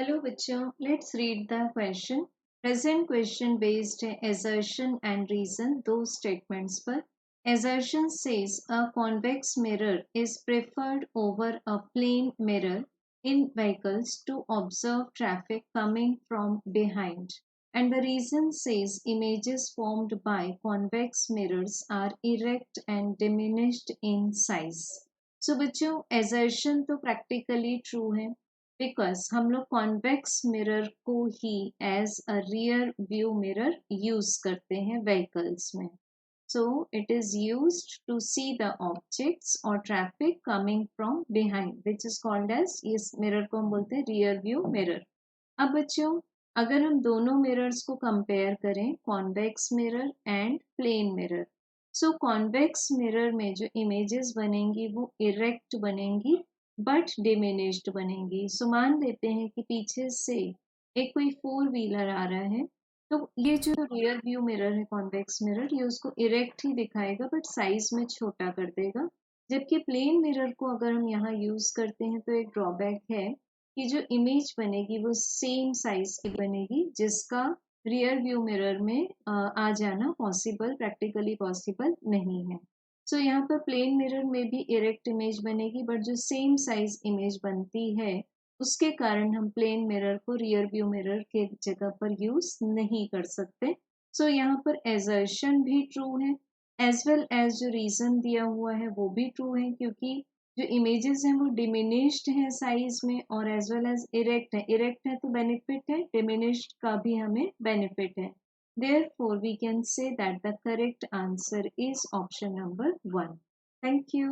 Hello बच्चों, let's read the question. Present question based है assertion and reason दो statements पर। Assertion says a convex mirror is preferred over a plane mirror in vehicles to observe traffic coming from behind, and the reason says images formed by convex mirrors are erect and diminished in size. So बच्चों, assertion तो practically true है because हम लोग convex mirror को ही as a rear view mirror use करते हैं vehicles में। So it is used to see the objects और traffic coming from behind which is called as, इस मिरर को हम बोलते हैं रियर व्यू मिरर। अब बच्चों, अगर हम दोनों मिरर्स को कंपेयर करें, convex mirror and plane mirror, so convex mirror में जो इमेजेस बनेंगी वो इरेक्ट बनेंगी बट डिमिनिश्ड बनेंगी। सो मान लेते हैं कि पीछे से एक कोई फोर व्हीलर आ रहा है, तो ये जो रियर व्यू मिरर है कॉन्वेक्स मिरर, ये उसको इरेक्ट ही दिखाएगा बट साइज में छोटा कर देगा। जबकि प्लेन मिरर को अगर हम यहाँ यूज करते हैं तो एक ड्रॉबैक है कि जो इमेज बनेगी वो सेम साइज की बनेगी, जिसका रियर व्यू मिरर में आ जाना पॉसिबल, प्रैक्टिकली पॉसिबल नहीं है। सो यहाँ पर प्लेन मिरर में भी इरेक्ट इमेज बनेगी बट जो सेम साइज इमेज बनती है उसके कारण हम प्लेन मिरर को रियर व्यू मिरर के जगह पर यूज नहीं कर सकते। सो यहाँ पर एजर्शन भी ट्रू है एज वेल एज जो रीजन दिया हुआ है वो भी ट्रू है, क्योंकि जो इमेजेस हैं वो डिमिनिश्ड हैं साइज में और एज वेल एज इरेक्ट है। इरेक्ट है तो बेनिफिट है, डिमिनिश्ड का भी हमें बेनिफिट है। Therefore, we can say that the correct answer is option number 1. Thank you.